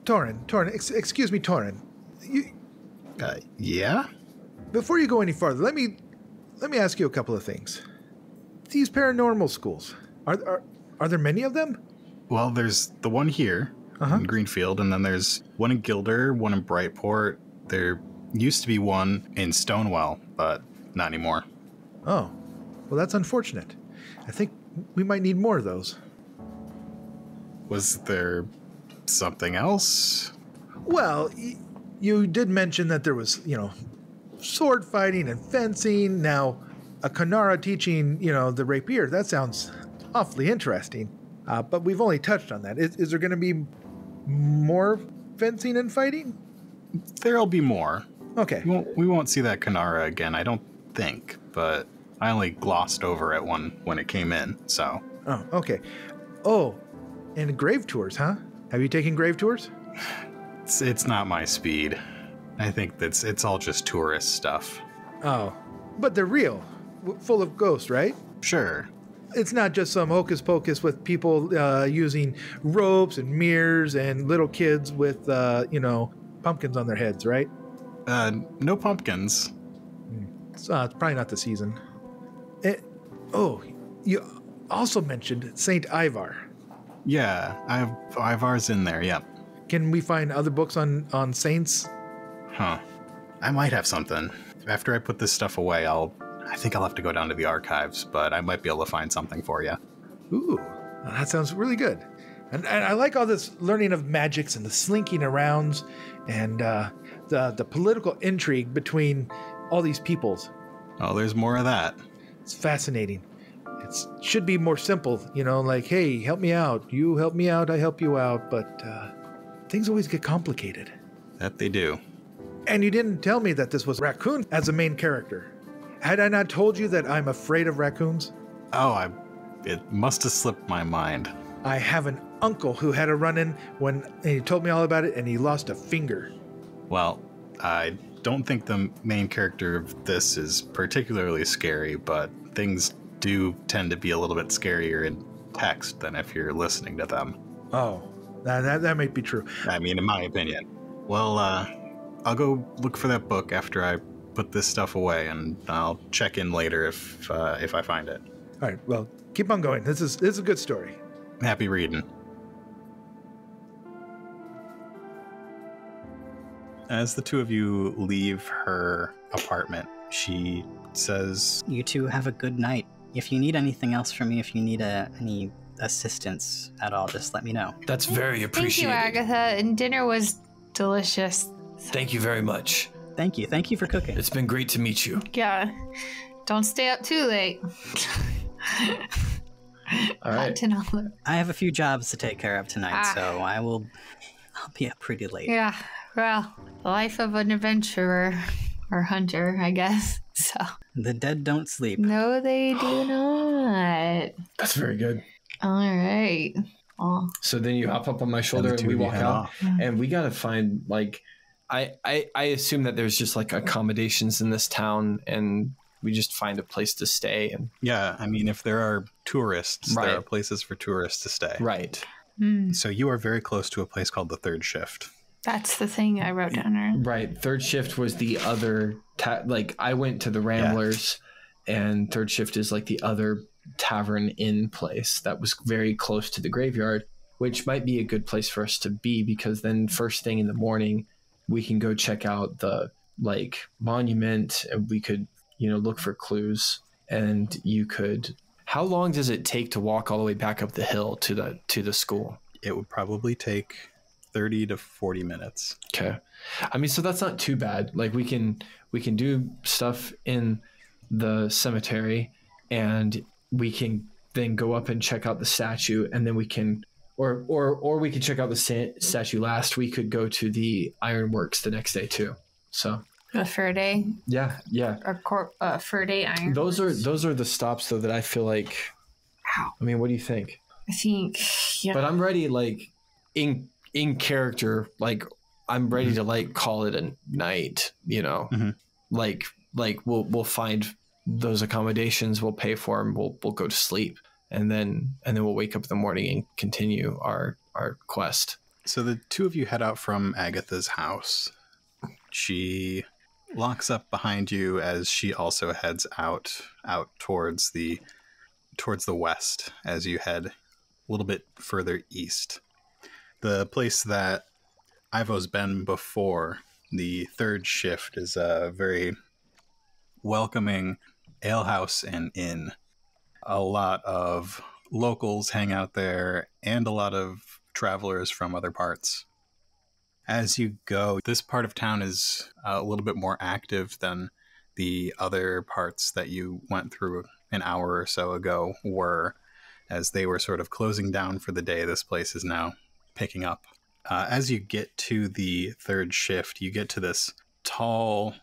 Torin, excuse me, Torin. Yeah? Before you go any farther, let me ask you a couple of things. These paranormal schools, are there many of them? Well, there's the one here in Greenfield, and then there's one in Gilder, one in Brightport. There used to be one in Stonewell, but not anymore. Oh, well, that's unfortunate. I think we might need more of those. Was there something else? Well, you did mention that there was, sword fighting and fencing. Now, a Kanara teaching, the rapier. That sounds awfully interesting. But we've only touched on that. Is there going to be more fencing and fighting? There'll be more. Okay. We won't see that Kanara again, I don't think. But I only glossed over it when it came in, so. Oh, okay. Oh, and grave tours, huh? Have you taken grave tours? It's not my speed. I think it's all just tourist stuff. Oh, but they're real, full of ghosts, right? Sure. It's not just some hocus pocus with people using ropes and mirrors and little kids with, pumpkins on their heads, right? No pumpkins. It's probably not the season. You also mentioned Saint Ivar. Yeah, Ivar's in there, yep. Can we find other books on saints? Huh. I might have something. After I put this stuff away, I think I'll have to go down to the archives, but I might be able to find something for you. Ooh, that sounds really good. And I like all this learning of magics and the slinking arounds and the political intrigue between all these peoples. Oh, there's more of that. It's fascinating. It should be more simple, like, hey, help me out. You help me out, I help you out. But things always get complicated. That they do. And you didn't tell me that this was Raccoon as a main character. Had I not told you that I'm afraid of raccoons? Oh, it must have slipped my mind. I have an uncle who had a run-in and he told me all about it, and he lost a finger. Well, I don't think the main character of this is particularly scary, but things do tend to be a little bit scarier in text than if you're listening to them. Oh, that might be true. I mean, in my opinion. Well, I'll go look for that book after I put this stuff away, and I'll check in later if I find it. All right, well, keep on going. This is a good story. Happy reading. As the two of you leave her apartment, she says, "You two have a good night. If you need anything else from me, if you need any assistance at all, just let me know." That's very appreciated. Thank you, Agatha. And dinner was delicious. Thank you very much. Thank you. Thank you for cooking. It's been great to meet you. Yeah. Don't stay up too late. All right. I have a few jobs to take care of tonight, so I'll be up pretty late. Yeah. Well, the life of an adventurer or hunter, I guess. So the dead don't sleep. No, they do not. That's very good. All right. Oh. So then you hop up on my shoulder and we walk out, and we gotta find I assume that there's just like accommodations in this town, and we just find a place to stay. And yeah, I mean, if there are tourists, there are places for tourists to stay. Right. So you are very close to a place called the Third Shift. That's the thing I wrote down. Right. Third Shift was the other, I went to the Ramblers, and Third Shift is like the other tavern inn place that was very close to the graveyard, which might be a good place for us to be, because then first thing in the morning, we can go check out the monument, and we could, look for clues, and you could. How long does it take to walk all the way back up the hill to the school? It would probably take 30 to 40 minutes. Okay. I mean, so that's not too bad. Like we can do stuff in the cemetery, and we can then go up and check out the statue, and then we can, or we could check out the statue last. We could go to the ironworks the next day too. So a fur day. Yeah. Or fur day iron. Those are the stops though that I feel like. Wow. I mean, what do you think? I think. Yeah. But I'm ready, in character, I'm ready to call it a night. We'll find those accommodations, we'll pay for them, we'll go to sleep, and then we'll wake up in the morning and continue our quest. So the two of you head out from Agatha's house. She locks up behind you as she also heads out towards the west as you head a little bit further east. The place that Ivo's been before, the third shift, is a very welcoming alehouse and inn. A lot of locals hang out there and a lot of travelers from other parts. As you go, this part of town is a little bit more active than the other parts that you went through an hour or so ago were. As they were sort of closing down for the day, this place is now picking up. As you get to the third shift, you get to this tall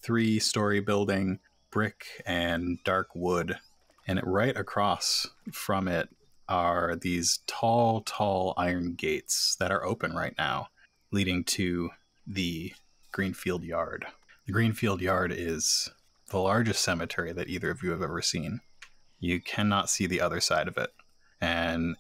3-story building, brick and dark wood. And right across from it are these tall iron gates that are open right now, leading to the Greenfield Yard. The Greenfield Yard is the largest cemetery that either of you have ever seen. You cannot see the other side of it. And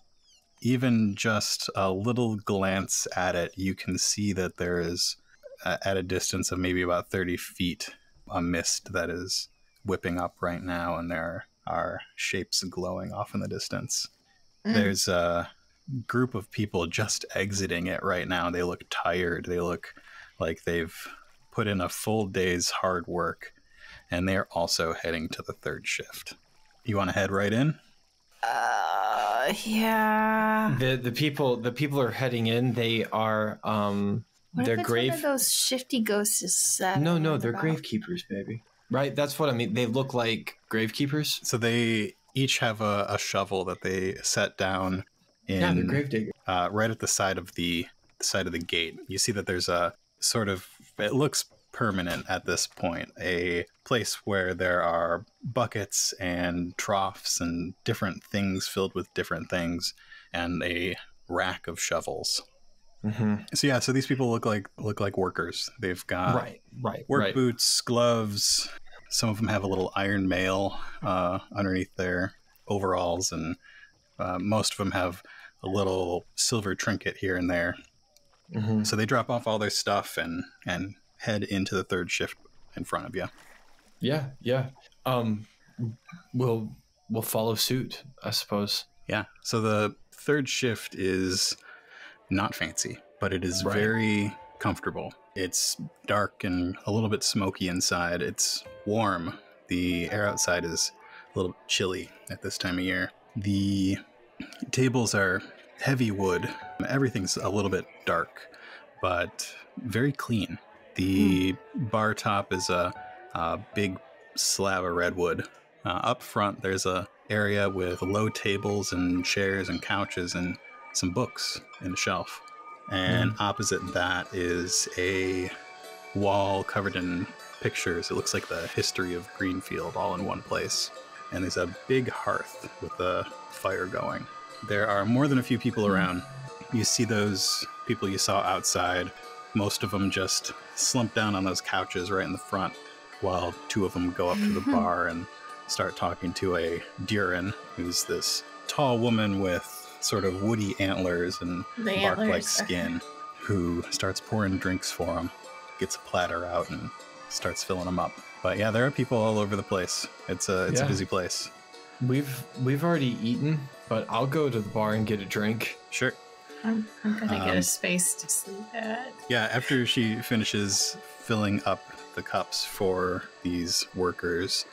even just a little glance at it, you can see that there is, at a distance of maybe about 30 feet, a mist that is whipping up right now, and there are shapes glowing off in the distance. There's a group of people just exiting it right now. They look tired. They look like they've put in a full day's hard work, and they're also heading to the third shift. You want to head right in? Yeah. The people are heading in. They are What they're if it's grave. one of those shifty ghosts? No, they're gravekeepers, baby. Right, that's what I mean. They look like gravekeepers. So they each have a shovel that they set down in, Yeah, they're gravedigger. right at the side of the gate. You see that there's a sort of, it looks permanent at this point, a place where there are buckets and troughs and different things filled with different things, and a rack of shovels. Mm-hmm. So these people look like workers. They've got work boots, gloves. Some of them have a little iron mail underneath their overalls, and most of them have a little silver trinket here and there. Mm-hmm. So they drop off all their stuff and head into the third shift in front of you. Yeah. We'll follow suit, I suppose. Yeah. So the third shift is not fancy, but it is very comfortable. It's dark and a little bit smoky inside. It's warm. The air outside is a little chilly at this time of year. The tables are heavy wood. Everything's a little bit dark, but very clean. The bar top is a big slab of redwood. Up front, there's a area with low tables and chairs and couches and some books in a shelf. And opposite that is a wall covered in pictures. It looks like the history of Greenfield all in one place. And there's a big hearth with a fire going. There are more than a few people around. You see those people you saw outside. Most of them just slump down on those couches right in the front, while two of them go up to the bar and start talking to a Durin, who's this tall woman with sort of woody antlers and bark-like skin, who starts pouring drinks for them, gets a platter out and starts filling them up. But yeah, there are people all over the place. It's a busy place. We've already eaten, but I'll go to the bar and get a drink. Sure. I'm gonna get a space to sleep at. Yeah, after she finishes filling up the cups for these workers,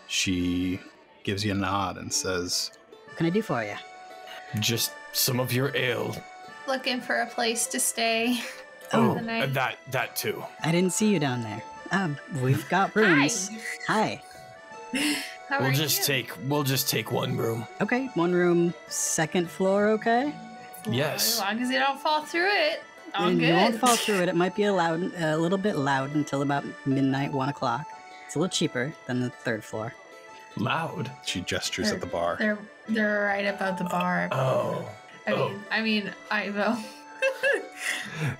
she gives you a nod and says, What can I do for you? Just some of your ale. Looking for a place to stay. Oh, the night. that too. I didn't see you down there. We've got rooms. Hi. How We'll are just you? take one room. Okay, one room, second floor, okay? Yes. As long as you don't fall through it, all And good. you won't fall through it. It might be a little bit loud until about midnight, 1 o'clock. It's a little cheaper than the third floor. Loud. she gestures at the bar. They're right above the bar. Oh. I mean, Ivo.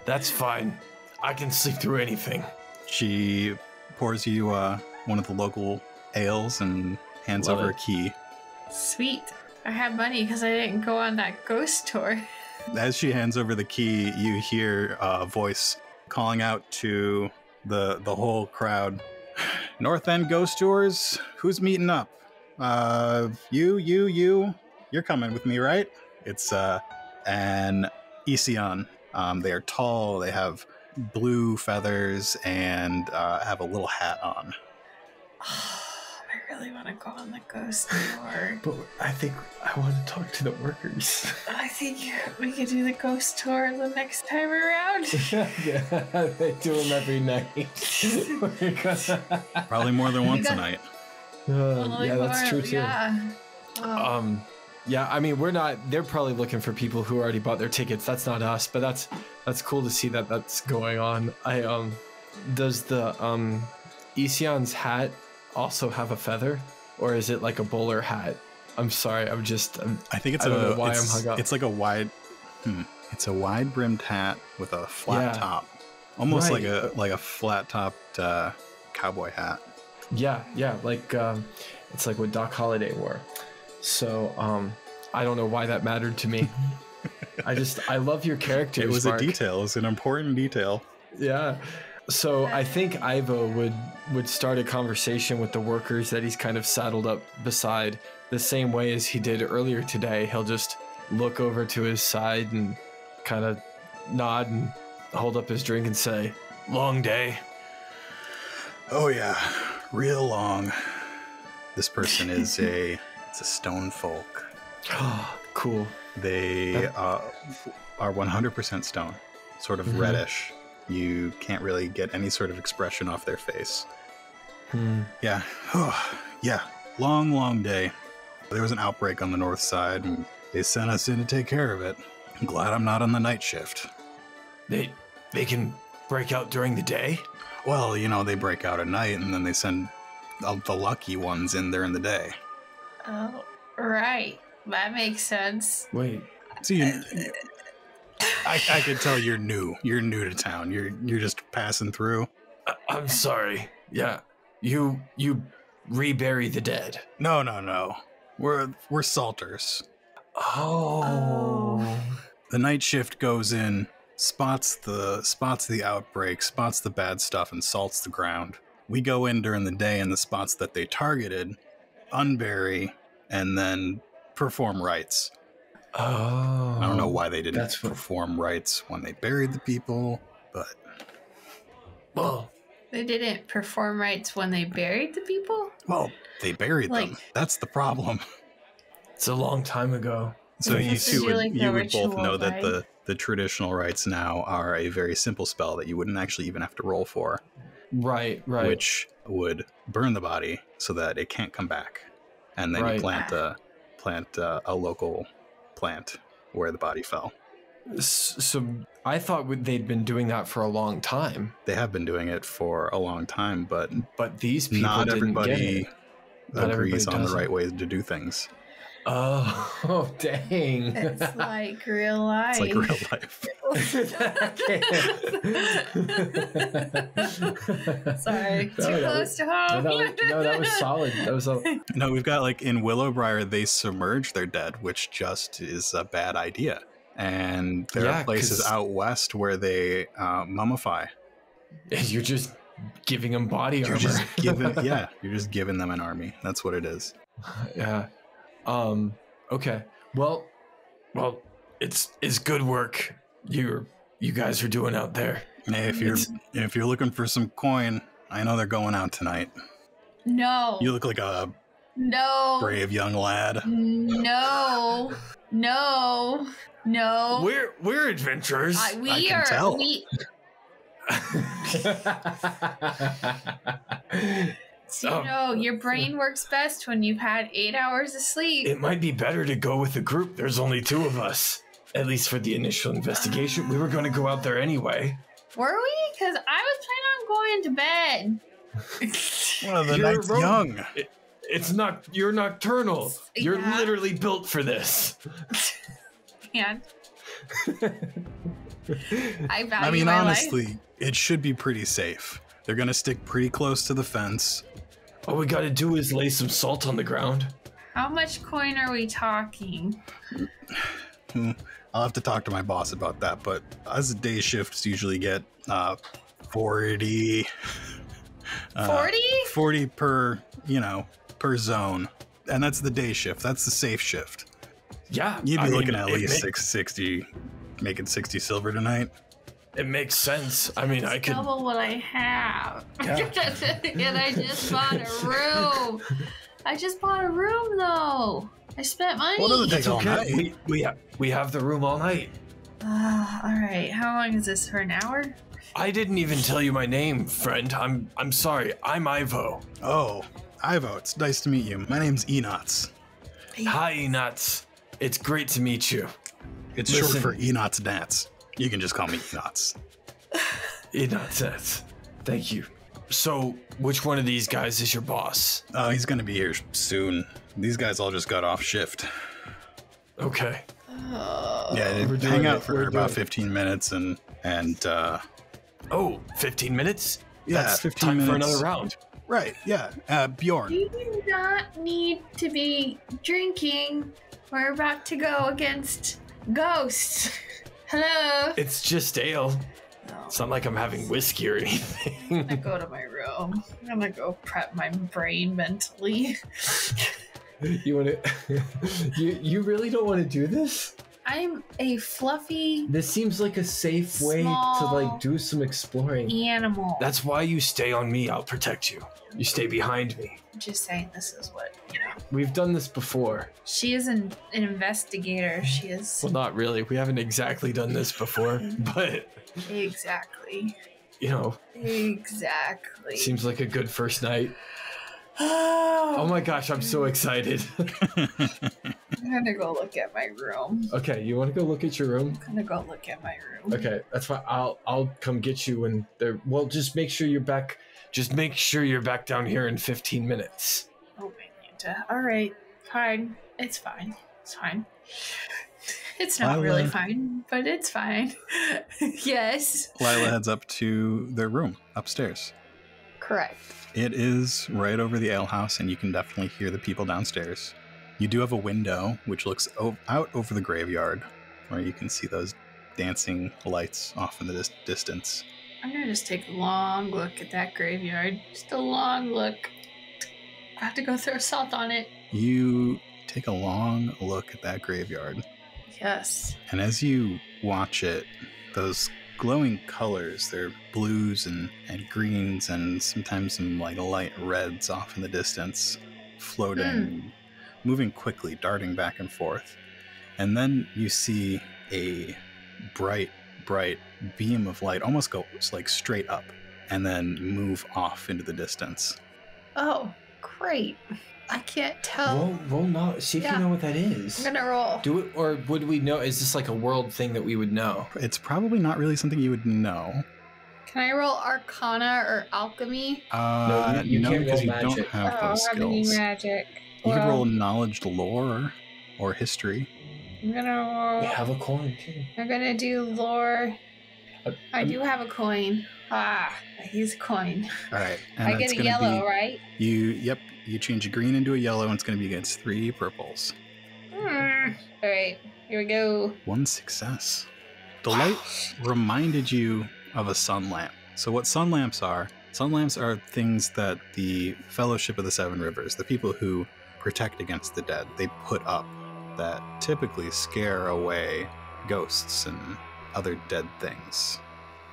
That's fine. I can sleep through anything. She pours you one of the local ales and hands Love over it. a key. Sweet. I have money because I didn't go on that ghost tour. As she hands over the key, you hear a voice calling out to the whole crowd. North End Ghost Tours, who's meeting up? You're coming with me, right? It's an Ision. They are tall, they have blue feathers, and have a little hat on. I really want to go on the ghost tour. But I think I want to talk to the workers. I think we could do the ghost tour the next time around. Yeah, they do them every night. Probably more than once a night. Yeah, that's true too. Yeah. Yeah, I mean, they're probably looking for people who already bought their tickets. That's not us, but that's cool to see that that's going on. Does the Ision's hat also have a feather, or is it like a bowler hat? I'm sorry, I think it's I don't know why I'm hung up. It's like a wide, it's a wide brimmed hat with a flat top, almost Right. like a flat topped cowboy hat. Yeah, like it's like what Doc Holliday wore. So I don't know why that mattered to me. I love your characters. It was Mark. a detail. It's an important detail. Yeah. So I think Ivo would start a conversation with the workers that he's kind of saddled up beside, the same way as he did earlier today. He'll just look over to his side and kind of nod and hold up his drink and say, "Long day." Oh yeah, real long. This person is it's a stone folk. Cool. They are 100% stone, sort of reddish. You can't really get any sort of expression off their face. Yeah. Yeah. Long day. There was an outbreak on the north side, and they sent us in to take care of it. I'm glad I'm not on the night shift. They can break out during the day? Well, they break out at night, and then they send the lucky ones in during the day. Oh, right. That makes sense. Wait. So I could tell you're new. You're new to town. You're just passing through. I'm sorry. Yeah. You rebury the dead. No. We're salters. Oh. The night shift goes in, spots the outbreak, spots the bad stuff, and salts the ground. We go in during the day in the spots that they targeted, unbury, and then perform rites. Oh. I don't know why they didn't perform rites when they buried the people, but... Well, They didn't perform rites when they buried the people? Well, they buried them. That's the problem. it's a long time ago. So you two would both ritual, know that right? the traditional rites now are a very simple spell that you wouldn't actually even have to roll for. Right. Which would burn the body so that it can't come back. And then you plant a local plant where the body fell. So I thought they'd been doing that for a long time. They have been doing it for a long time, but these people not didn't everybody get it. Not agrees everybody on the does right it. way to do things. Oh, dang. It's like real life. It's like real life. Sorry, too close to home. That was solid. That was No, we've got in Willowbriar, they submerge their dead, which just is a bad idea. And there are places out west where they mummify. You're just giving them body You're armor. just you're just giving them an army. That's what it is. Yeah. Okay. Well, it's good work you guys are doing out there. Hey, if you're looking for some coin, I know they're going out tonight. No. You look like a brave young lad. No. We're adventurers. We can are. tell. Your brain works best when you've had 8 hours of sleep. It might be better to go with the group. There's only 2 of us. At least for the initial investigation. We were going to go out there anyway. Were we? Because I was planning on going to bed. One of the night's young. You're nocturnal. You're Yeah. literally built for this. Man. I value I mean, my honestly, life. it should be pretty safe. They're going to stick pretty close to the fence. All we got to do is lay some salt on the ground. How much coin are we talking? I'll have to talk to my boss about that. But as a day shifts usually get 40. 40? 40 per, per zone. And that's the day shift. That's the safe shift. Yeah. You'd be looking at least 660, making 60 silver tonight. It makes sense. I mean, I could double what I have. Yeah. And I just bought a room. I just bought a room, though. I spent money. What does it take It's all okay. night? We have the room all night. All right. How long is this? For an hour? I didn't even tell you my name, friend. I'm sorry. I'm Ivo. Oh, Ivo, it's nice to meet you. My name's Enots. Hi, Enots. It's great to meet you. It's Listen. short for Enots Dance. You can just call me Enots. Enots. Thank you. So, which one of these guys is your boss? He's gonna be here soon. These guys all just got off shift. Okay. Yeah, We're they doing hang out it. for We're about doing 15 minutes and Oh, 15 minutes? Yeah, That's 15 time for minutes. another round. right, yeah. Bjorn. You do not need to be drinking. We're about to go against ghosts. Hello? It's just ale. No. It's not like I'm having whiskey or I'm gonna anything. go to my room. I'm gonna go prep my brain mentally. You want to? you really don't want to do this? I'm a fluffy This seems like a safe way to Small. like do some exploring. animal. That's why you stay on me. I'll protect you. You stay behind me. I'm just saying this is what, We've done this before. She is an investigator. She is. Well, not really. We haven't exactly done this before, but, Exactly. Exactly. seems like a good first night. Oh, Oh my gosh, I'm so excited. I'm gonna go look at my room. Okay, you want to go look at your room? I'm gonna go look at my room. Okay, that's fine. I'll come get you when they're. Well, just make sure you're back. Just make sure you're back down here in 15 minutes. Oh, Atlanta. All right. Fine. It's fine. It's fine. It's not Lila. really fine, but it's fine. Yes. Lila heads up to their room upstairs. Correct. It is right over the ale house, and you can definitely hear the people downstairs. You do have a window which looks out over the graveyard, where you can see those dancing lights off in the distance. I'm gonna just take a long look at that graveyard. Just a long look. I have to go throw salt on it. You take a long look at that graveyard, Yes. and as you watch it, those glowing colors, they're blues and greens and sometimes some like light reds off in the distance, floating, moving quickly, darting back and forth. And then you see a bright beam of light almost go like straight up and then move off into the distance. Oh, great. I can't tell. Roll not. See if Yeah. you know what that is. I'm gonna roll. Do it, or would we know? Is this like a world thing that we would know? It's probably not really something you would know. Can I roll Arcana or Alchemy? No, you can't because roll you don't magic. have I don't those have any skills. magic. You could Well, roll knowledge, lore, or history. I'm gonna roll. We have a coin too. I'm gonna do lore. I I'm- do have a coin. I use a coin. All right, and I it's get a gonna yellow, be, right? You change a green into a yellow, and it's going to be against 3 purples. All right, here we go. 1 success. The light reminded you of a sun lamp. So what sun lamps are things that the Fellowship of the Seven Rivers, the people who protect against the dead, they put up that typically scare away ghosts and other dead things.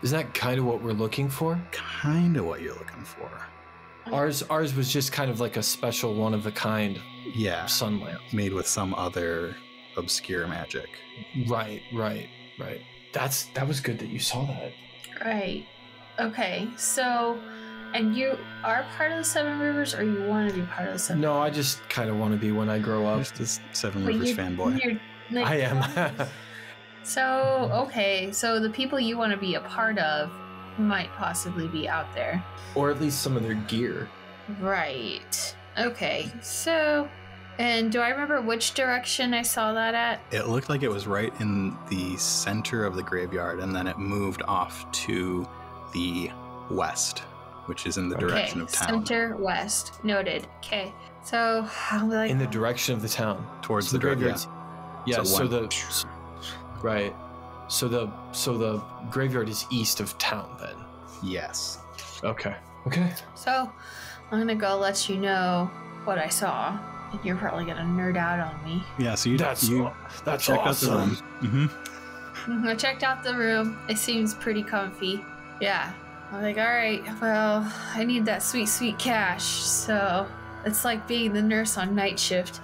Isn't that kind of what we're looking for? Kind of what you're looking for. Ours was just kind of like a special one of a kind Yeah, sun lamp. made with some other obscure magic. Right. That was good that you saw that. Right. Okay, so, and you are part of the Seven Rivers, or you want to be part of the Seven? No, I just kind of want to be when I grow up. Just this Seven But Rivers you- fanboy. you're, like, I am. So, okay, so the people you want to be a part of might possibly be out there. Or at least some of their gear. Right. Okay, so, and do I remember which direction I saw that at? It looked like it was right in the center of the graveyard, and then it moved off to the west, which is in the direction of town. Center west. Noted. Okay, so I'll be like, In the direction of the town. Towards So the graveyard. graveyards. Yeah, so one- the Right. So the graveyard is east of town then. Yes. Okay. So, I'm gonna go let you know what I saw. And you're probably gonna nerd out on me. Yeah, so you That's check awesome. out the room. Mm-hmm. I checked out the room. It seems pretty comfy. Yeah. I'm like, all right, well, I need that sweet, sweet cash. So it's like being the nurse on night shift.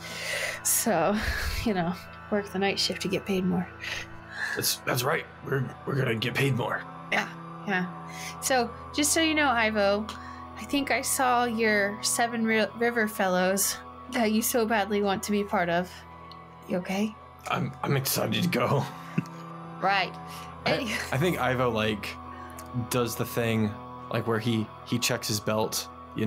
So, work the night shift to get paid more. That's right. We're gonna get paid more. Yeah. So, just so you know, Ivo, I think I saw your Seven River Fellows that you so badly want to be part of. You okay? I'm excited to go. Right. I think Ivo does the thing where he checks his belt, he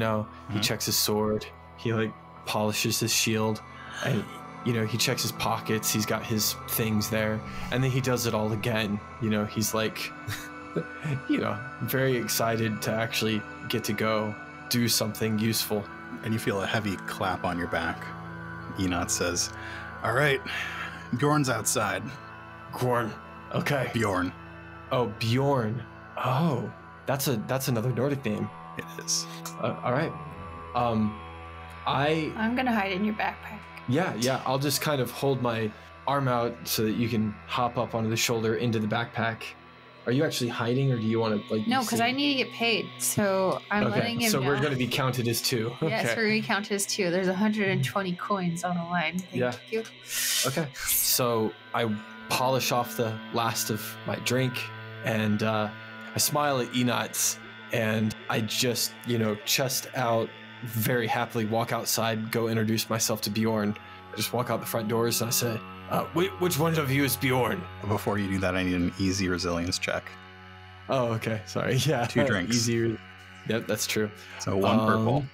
checks his sword, he polishes his shield, and he checks his pockets, he's got his things there, and then he does it all again. He's very excited to actually get to go do something useful. And you feel a heavy clap on your back. Enot says, "All right, Bjorn's outside." Bjorn. Okay. Bjorn. Oh, Bjorn. Oh, that's another Nordic name. It is. All right. I'm gonna hide in your backpack. Yeah. I'll just kind of hold my arm out so that you can hop up onto the shoulder into the backpack. Are you actually hiding, or do you want to No, because I need to get paid, so I'm letting him know. So we're going to be counted as two. Yes, Okay. we're going to be counted as two. There's 120 coins on the line. Thank you. Okay. So I polish off the last of my drink, and I smile at Enots, and I just, chest out, very happily walk outside, go introduce myself to Bjorn. I just walk out the front doors and I say, which one of you is Bjorn? Before you do that, I need an easy resilience check. Oh, okay. Sorry. Yeah. 2 drinks. Easier. Yep, that's true. So 1 purple.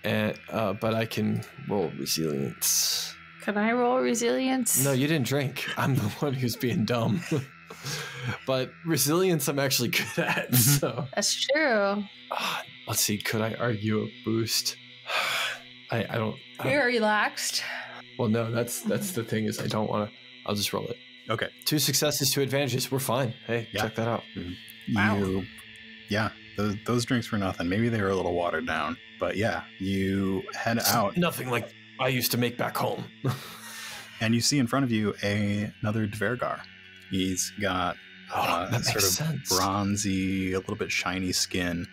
And but I can roll resilience. Can I roll resilience? No, you didn't drink. I'm the one who's being dumb. But resilience, I'm actually good at. So That's true. let's see. Could I argue a boost? I don't. You're relaxed. Well, no. That's the thing is I don't want to. I'll just roll it. Okay. 2 successes, 2 advantages. We're fine. Hey, Yeah. check that out. Wow. Those drinks were nothing. Maybe they were a little watered down, but yeah, you head out Nothing like I used to make back home. and you see in front of you another Dvergar. He's got that makes sort of sense. bronzy, a little bit shiny skin.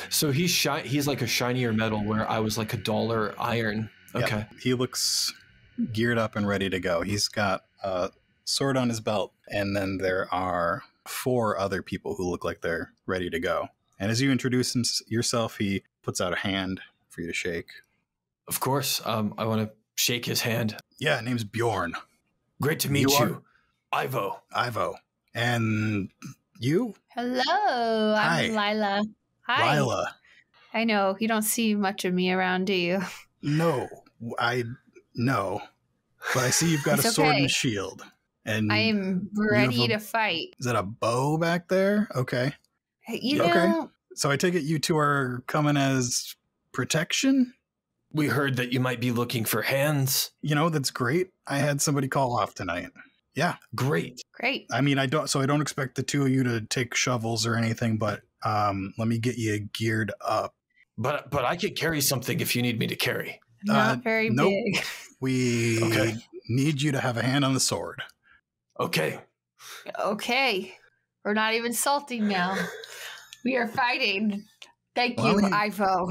So he's like a shinier metal, where I was like a duller iron. Okay. Yep. He looks geared up and ready to go. He's got a sword on his belt, and then there are 4 other people who look like they're ready to go. And as you introduce yourself, he puts out a hand for you to shake. Of course. I want to shake his hand. Yeah, name's Bjorn. Great to meet you. Ivo. And you? Hello, Hi. I'm Lila. Hi. Lila. I know, you don't see much of me around, do you? No, no. But I see you've got It's a sword okay. and a shield. And I am ready to fight. is that a bow back there? Okay. You know, Okay. So I take it you two are coming as protection? We heard that you might be looking for hands. That's great. I had somebody call off tonight. Yeah. Great. great. I mean, I don't expect the 2 of you to take shovels or anything, but let me get you geared up. But I could carry something if you need me to carry. Not very nope. big. We Okay. need you to have a hand on the sword. Okay. Okay. We're not even salting now. We are fighting. Thank Well, you, I mean- Ivo.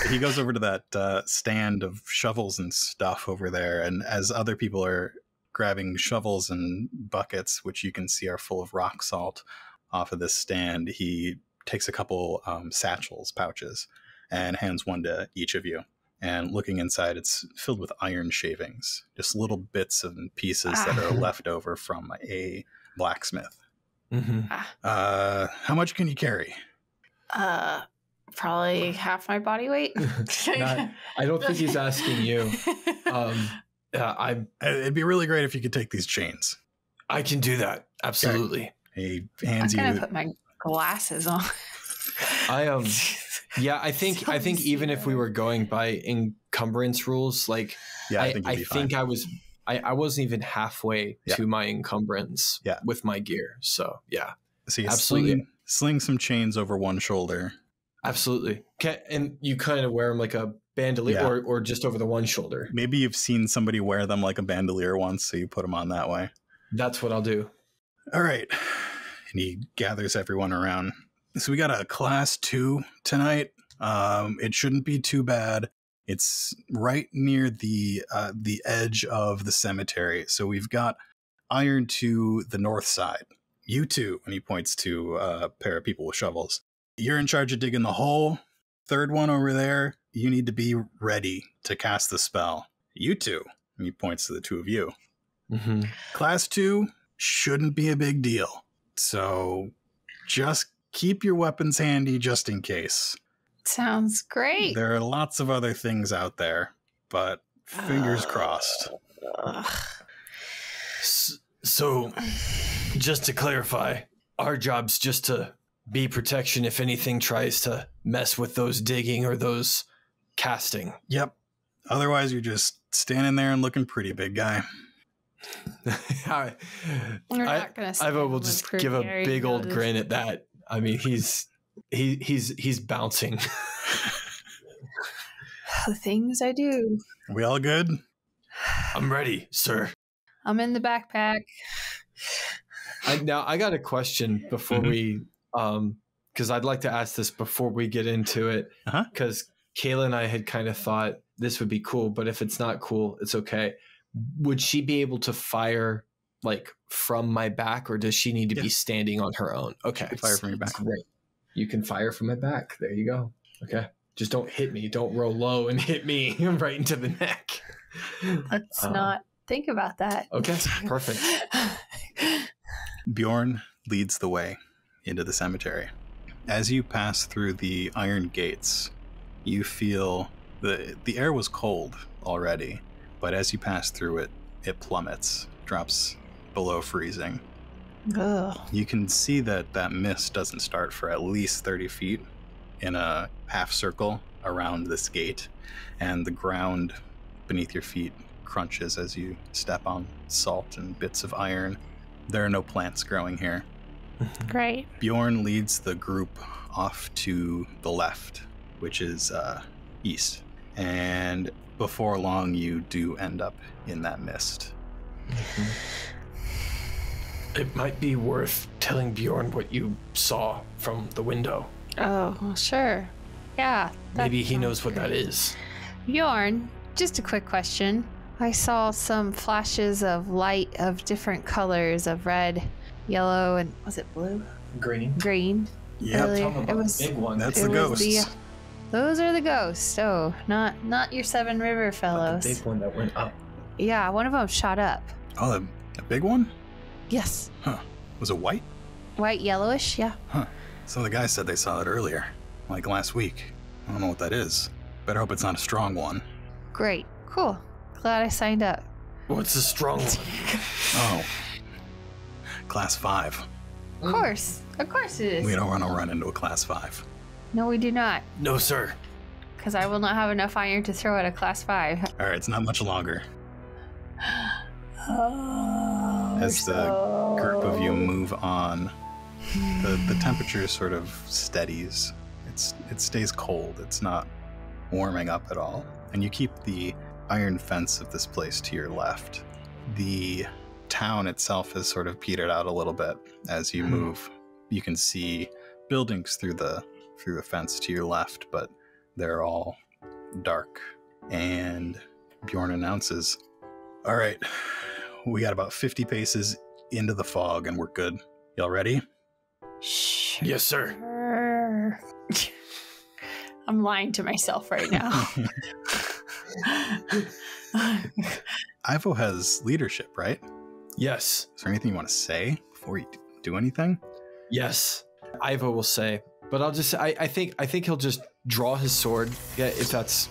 He goes over to that stand of shovels and stuff over there, and as other people are grabbing shovels and buckets, which you can see are full of rock salt off of this stand, he takes a couple satchels, pouches, and hands one to each of you. And looking inside, it's filled with iron shavings, just little bits and pieces that are left over from a blacksmith. Mm-hmm. How much can you carry? Probably half my body weight. I don't think he's asking you. It'd be really great if you could take these chains. I can do that. Absolutely. He I'm hands gonna you. put my glasses on. Yeah, I think even if we were going by encumbrance rules, Yeah, I I think you'd be fine. think I was I wasn't even halfway to my encumbrance with my gear. So yeah. So you absolutely sling some chains over one shoulder. Absolutely. And you kind of wear them like a bandolier or just over the one shoulder. Maybe you've seen somebody wear them like a bandolier once, so you put them on that way. That's what I'll do. All right. And he gathers everyone around. So we got a class 2 tonight. It shouldn't be too bad. It's right near the edge of the cemetery. So we've got iron to the north side. You two, and he points to a pair of people with shovels. You're in charge of digging the hole. Third one over there, you need to be ready to cast the spell. You two, and he points to the two of you. Mm-hmm. Class 2 shouldn't be a big deal. So just keep your weapons handy just in case. Sounds great. There are lots of other things out there, but fingers crossed. So, just to clarify, our job's just to be protection if anything tries to mess with those digging or those casting. Yep. Otherwise, you're just standing there and looking pretty, big guy. Ivo will just give a big old grin at that. I mean, he's bouncing. The things I do. We all good? I'm ready, sir. I'm in the backpack. Now I got a question before we, because I'd like to ask this before we get into it, because Kayla and I had kind of thought this would be cool, but if it's not cool, it's okay. Would she be able to fire like from my back, or does she need to be standing on her own? Okay, fire from your back. Great. You can fire from my back. There you go. Okay, just don't hit me. Don't roll low and hit me right into the neck. Let's not think about that. Okay, perfect. Bjorn leads the way into the cemetery. As you pass through the iron gates, you feel the air was cold already, but as you pass through it, it plummets, drops below freezing. Ugh. You can see that mist doesn't start for at least 30 feet in a half circle around this gate, and the ground beneath your feet crunches as you step on salt and bits of iron. There are no plants growing here. Great. Bjorn leads the group off to the left, which is east. And before long, you do end up in that mist. It might be worth telling Bjorn what you saw from the window. Oh, well, sure. Yeah. Maybe he knows what that is. Bjorn, just a quick question. I saw some flashes of light of different colors of red, yellow, and was it blue? Green. Yep. It was big one. That's the ghosts. Those are the ghosts. Oh, not your Seven River fellows. The big one that went up. Yeah, one of them shot up. Oh, the big one? Yes. Huh. Was it white? White, yellowish, yeah. Huh. So the guy said they saw it earlier, like last week. I don't know what that is. Better hope it's not a strong one. Great. Cool. Glad I signed up. What's a strong one? Oh. Class 5. Of course it is. We don't want to run into a class 5. No, we do not. No, sir. Because I will not have enough iron to throw at a class 5. All right, it's not much longer. Oh, As the group of you move on, the temperature sort of steadies. It stays cold. It's not warming up at all. And you keep the iron fence of this place to your left. The town itself has sort of petered out a little bit as you move. You can see buildings through the fence to your left, but they're all dark. And Bjorn announces, all right, we got about 50 paces into the fog and we're good. Y'all ready? Sure. Yes, sir. I'm lying to myself right now. Ivo has leadership, right? Yes. Is there anything you want to say before you do anything? Yes. Ivo will say, but I'll just I think he'll just draw his sword. Yeah, if that's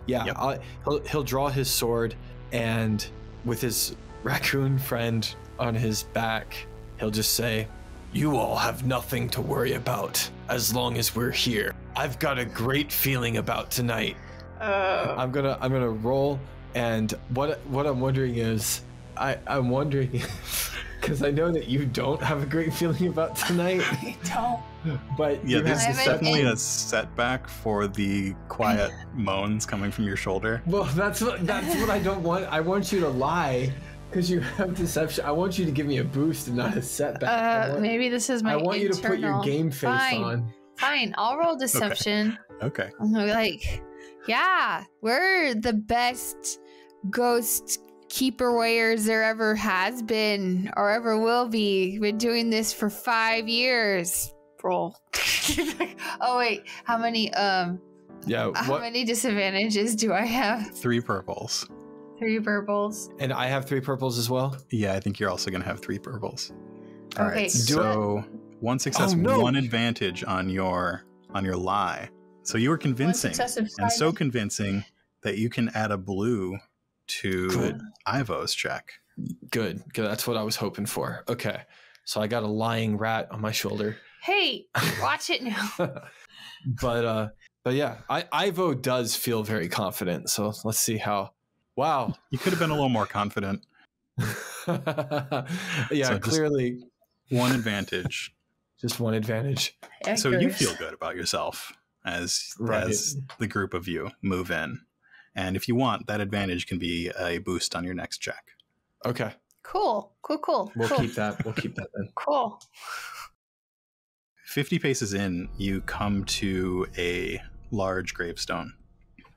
Yep. He'll draw his sword, and with his raccoon friend on his back, he'll just say, "You all have nothing to worry about as long as we're here. I've got a great feeling about tonight." I'm gonna roll And what I'm wondering is, I'm wondering, because I know that you don't have a great feeling about tonight. I don't. But Yeah, you this have is to definitely a setback for the quiet moans coming from your shoulder. Well, that's what I don't want. I want you to lie because you have deception. I want you to give me a boost and not a setback. Maybe this is my I want you to put your game face on. Fine, I'll roll deception. Okay. I'm gonna be like, yeah, we're the best ghost keeper weighers there ever has been or ever will be. Been doing this for 5 years. Roll. Oh wait, how many how many disadvantages do I have? 3 purples. 3 purples. And I have 3 purples as well. Yeah, I think you're also gonna have 3 purples. All Okay. right. So 1 success, 1 advantage on your lie. So you were convincing, and so convincing that you can add a blue to Ivo's check. Good. That's what I was hoping for. Okay. So I got a lying rat on my shoulder. Hey, watch it now. But yeah, Ivo does feel very confident. So let's see how. Wow. You could have been a little more confident. Yeah, So clearly. 1 advantage. Just 1 advantage. So you feel good about yourself as the group of you move in. And if you want, that advantage can be a boost on your next check. Okay. Cool. We'll keep that. We'll keep that then. Cool. 50 paces in, you come to a large gravestone.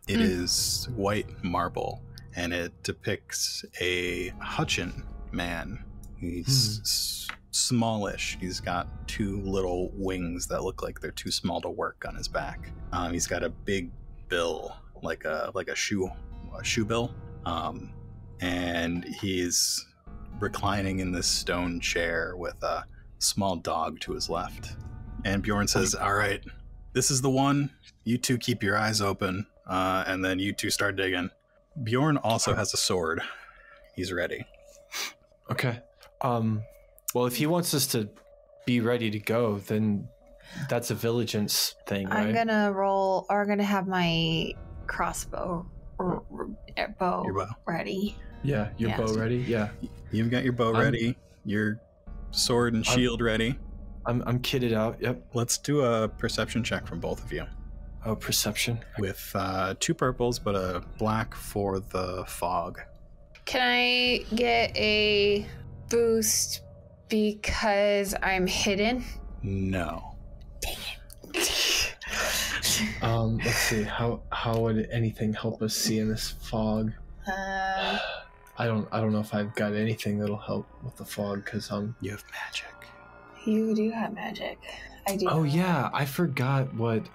It is white marble, and it depicts a Hutchin man. He's smallish. He's got 2 little wings that look like they're too small to work on his back. He's got a big bill, like a shoe bill, and he's reclining in this stone chair with a small dog to his left. And Bjorn says, all right, this is the one. You 2 keep your eyes open, and then you 2 start digging. Bjorn also has a sword. He's ready. Okay. Well, if he wants us to be ready to go, then that's a vigilance thing, right? I'm gonna have my crossbow Your bow ready. Yeah, your bow ready? Yeah. You've got your bow ready, your sword and shield ready. I'm kitted out, yep. Let's do a perception check from both of you. Oh, perception. With 2 purples, but a black for the fog. Can I get a boost because I'm hidden? No. Let's see. How would anything help us see in this fog? I don't know if I've got anything that'll help with the fog because you have magic. You do have magic. I do. Oh yeah, I forgot what.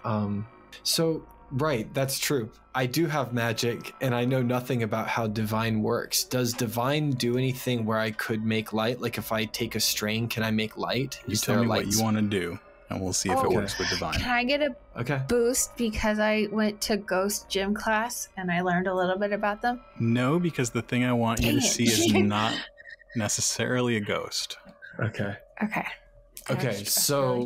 So right, that's true. I do have magic, and I know nothing about how divine works. Does divine do anything where I could make light? Like if I take a strain, can I make light? You tell me what you want to do, and we'll see if it works with divine. Can I get a boost because I went to ghost gym class and I learned a little bit about them? No, because the thing I want you to see is not necessarily a ghost. Okay. Okay, so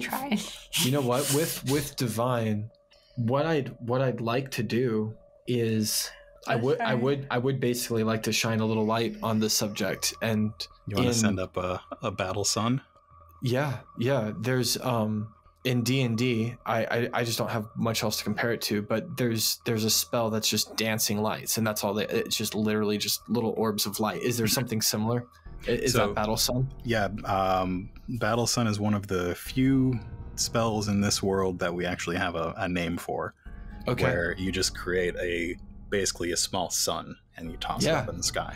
you know what? With divine, what I'd like to do is I would basically like to shine a little light on the subject. And you want to send up a battle sun? Yeah. There's in D&D, I just don't have much else to compare it to, but there's a spell that's just dancing lights, and that's all. It's just literally just little orbs of light. Is there something similar? Is that Battle Sun? Yeah, Battle Sun is one of the few spells in this world that we actually have a name for. Okay. Where you just create basically a small sun and you toss it up in the sky.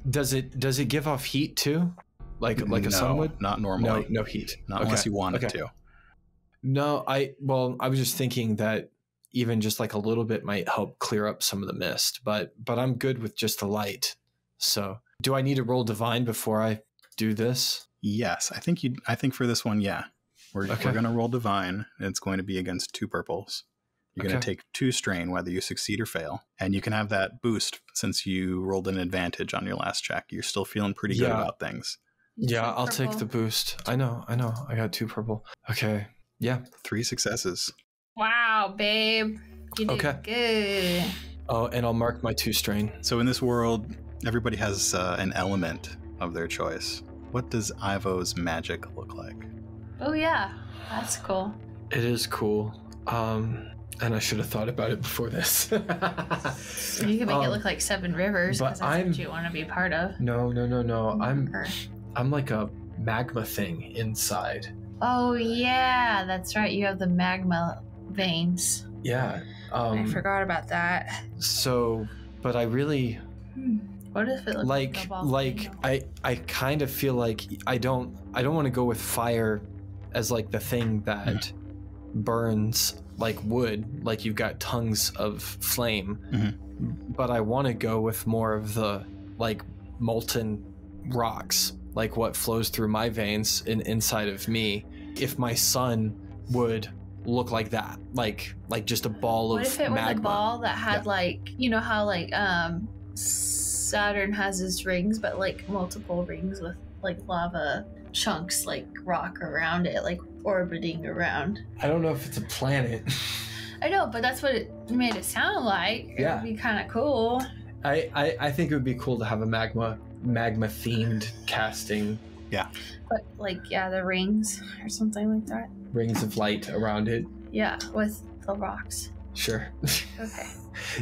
Does it give off heat too? Like a sun would? Not normally. No heat. Not unless you want it to. No, I was just thinking that even just like a little bit might help clear up some of the mist, but I'm good with just the light. So, do I need to roll divine before I do this? Yes, I think for this one, yeah. We're going to roll divine, and it's going to be against 2 purples. You're going to take 2 strain, whether you succeed or fail. And you can have that boost since you rolled an advantage on your last check. You're still feeling pretty good about things. Yeah, I'll take the boost. I know. I got 2 purple. Okay. Yeah. 3 successes. Wow, babe. You did good. Oh, and I'll mark my 2 strain. So in this world, everybody has an element of their choice. What does Ivo's magic look like? Oh yeah, that's cool. It is cool. And I should have thought about it before this. You can make it look like 7 Rivers, but because that's what you want to be part of. No. Or- I'm like a magma thing inside. Oh yeah, that's right. You have the magma veins. Yeah. I forgot about that. So, but I really What if it looks like a volcano? I kind of feel like I don't want to go with fire as like the thing that burns like wood, like you've got tongues of flame. But I want to go with more of the like molten rocks, like what flows through my veins inside of me. If my sun would look like that, like just a ball What of if it magma. was a ball that had like, you know how like Saturn has his rings, but like multiple rings with like lava chunks, like rock around it, like orbiting around. I don't know if it's a planet. I know, but that's what it made it sound like. Yeah. It would be kind of cool. I think it would be cool to have a magma themed casting. But like, yeah, the rings or something like that. Rings of light around it. Yeah, with the rocks. Sure. Okay.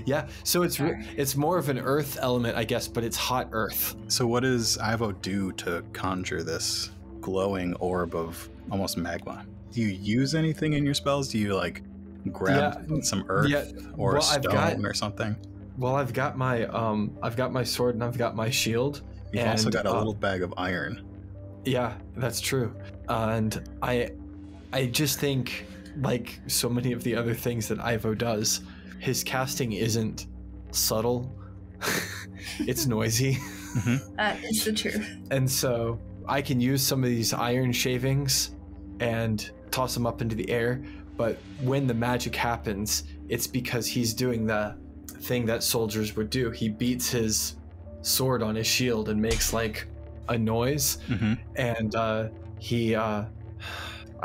Yeah, so Sorry. it's more of an earth element, I guess, but it's hot earth. So what does Ivo do to conjure this glowing orb of almost magma? Do you use anything in your spells? Do you like grab some earth or a stone or something? Well, I've got my sword and I've got my shield. You've also got a little bag of iron. Yeah, that's true. And I just think, like so many of the other things that Ivo does, his casting isn't subtle. It's noisy. That is the truth. And so I can use some of these iron shavings and toss them up into the air. But when the magic happens, it's because he's doing the thing that soldiers would do. He beats his sword on his shield and makes like a noise. And I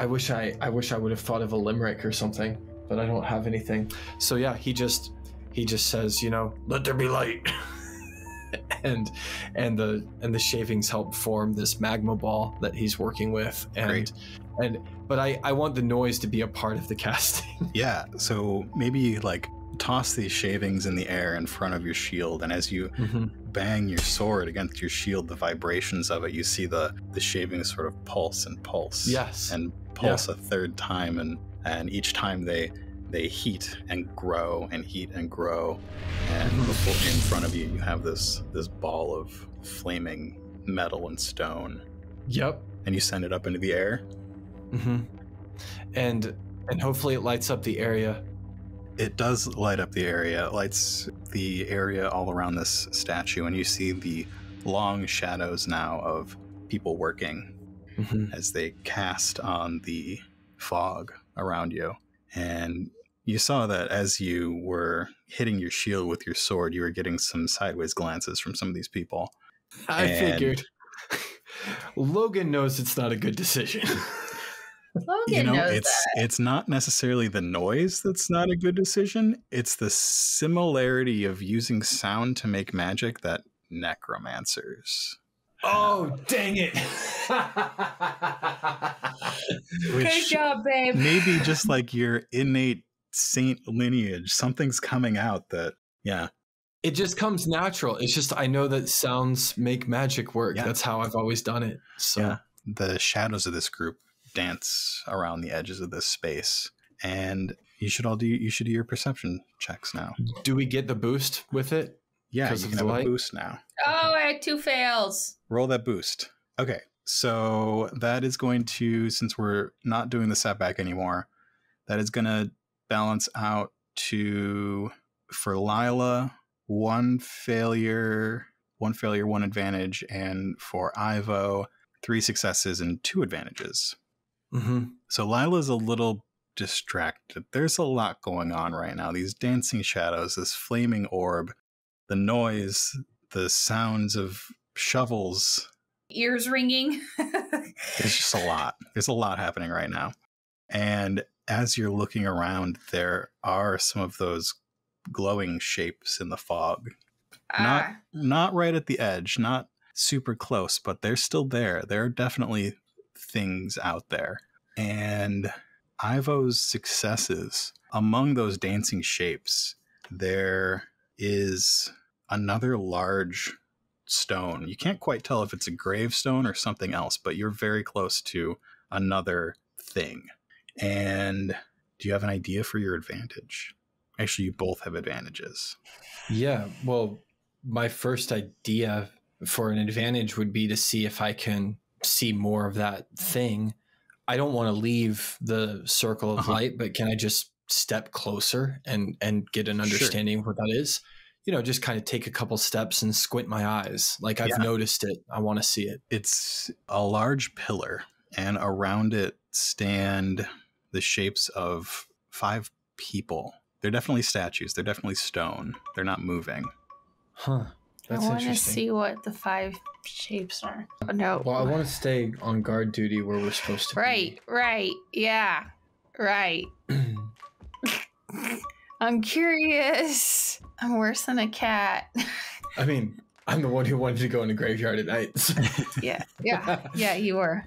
wish I would have thought of a limerick or something, but I don't have anything. So yeah, he just says, let there be light. and the shavings help form this magma ball that he's working with. But I want the noise to be a part of the casting. Yeah, so maybe like toss these shavings in the air in front of your shield, and as you bang your sword against your shield, the vibrations of it, you see the shavings sort of pulse and pulse. Yes. And pulse a third time, and each time they heat and grow and heat and grow, and before, in front of you have this ball of flaming metal and stone. Yep. And you send it up into the air. And hopefully it lights up the area. It does light up the area. It lights the area all around this statue, and you see the long shadows now of people working as they cast on the fog around you. And you saw that as you were hitting your shield with your sword, you were getting some sideways glances from some of these people. I figured. Logan knows it's not a good decision. Logan knows it's not necessarily the noise that's not a good decision. It's the similarity of using sound to make magic that necromancers. Oh, dang it. Good job, babe. Maybe just like your innate saint lineage, something's coming out that, It just comes natural. It's just, I know that sounds make magic work. Yeah. That's how I've always done it. So the shadows of this group dance around the edges of this space, and you should do your perception checks now. Do we get the boost with it? Yeah, you can have a boost now. Oh, I had 2 fails. Roll that boost. Okay, so that is going to, since we're not doing the setback anymore, that is going to balance out to, for Lila, 1 failure, 1 advantage, and for Ivo, 3 successes and 2 advantages. So Lila's a little distracted. There's a lot going on right now. These dancing shadows, this flaming orb, the noise, the sounds of shovels. Ears ringing. There's just a lot. There's a lot happening right now. And as you're looking around, there are some of those glowing shapes in the fog. Not right at the edge, not super close, but they're still there. There are definitely things out there. And Ivo's successes, among those dancing shapes, there is another large stone. You can't quite tell if it's a gravestone or something else, but you're very close to another thing. And do you have an idea for your advantage? Actually, you both have advantages. Yeah, well, my first idea for an advantage would be to see if I can see more of that thing. I don't want to leave the circle of light, but can I just step closer and get an understanding of what that is? You know, just kind of take a couple steps and squint my eyes. Like I've noticed it. I want to see it. It's a large pillar, and around it stand the shapes of 5 people. They're definitely statues. They're definitely stone. They're not moving. Huh. That's I want to interesting. see what the 5 shapes are. Oh, no. Well, I want to stay on guard duty where we're supposed to be. Right. Yeah. Right. I'm curious. I'm worse than a cat. I mean, I'm the one who wanted to go in the graveyard at night. So. Yeah, you were.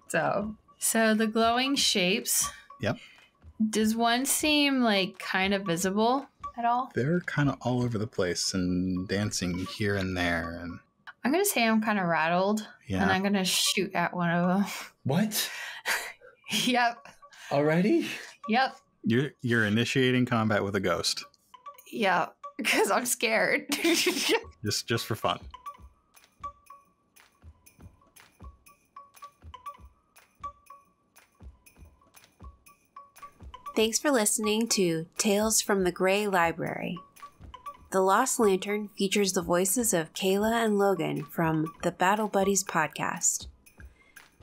So the glowing shapes. Yep. Does one seem like kind of visible at all? They're kind of all over the place and dancing here and there. And I'm going to say I'm kind of rattled. Yeah. And I'm going to shoot at one of them. What? Yep. Already? Yep. You're initiating combat with a ghost. Yeah. Because I'm scared. just for fun. Thanks for listening to Tales from the Grey Library. The Lost Lantern features the voices of Kayla and Logan from the Battle Buddies podcast.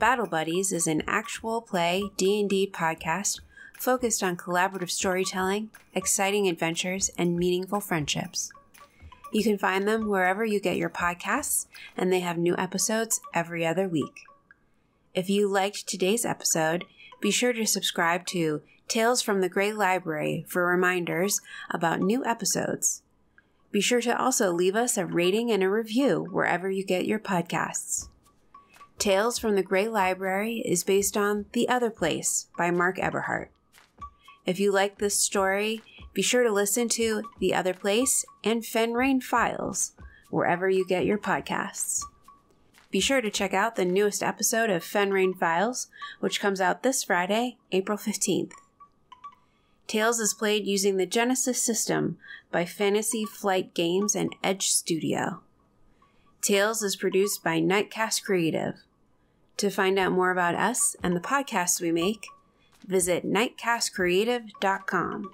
Battle Buddies is an actual play D&D podcast focused on collaborative storytelling, exciting adventures, and meaningful friendships. You can find them wherever you get your podcasts, and they have new episodes every other week. If you liked today's episode, be sure to subscribe to Tales from the Grey Library for reminders about new episodes. Be sure to also leave us a rating and a review wherever you get your podcasts. Tales from the Grey Library is based on The Otherplace by Mark Eberhardt. If you like this story, be sure to listen to The Otherplace and Fenrayne Files wherever you get your podcasts. Be sure to check out the newest episode of Fenrayne Files, which comes out this Friday, April 15th. Tales is played using the Genesys system by Fantasy Flight Games and Edge Studio. Tales is produced by Nightcast Creative. To find out more about us and the podcasts we make, visit nightcastcreative.com.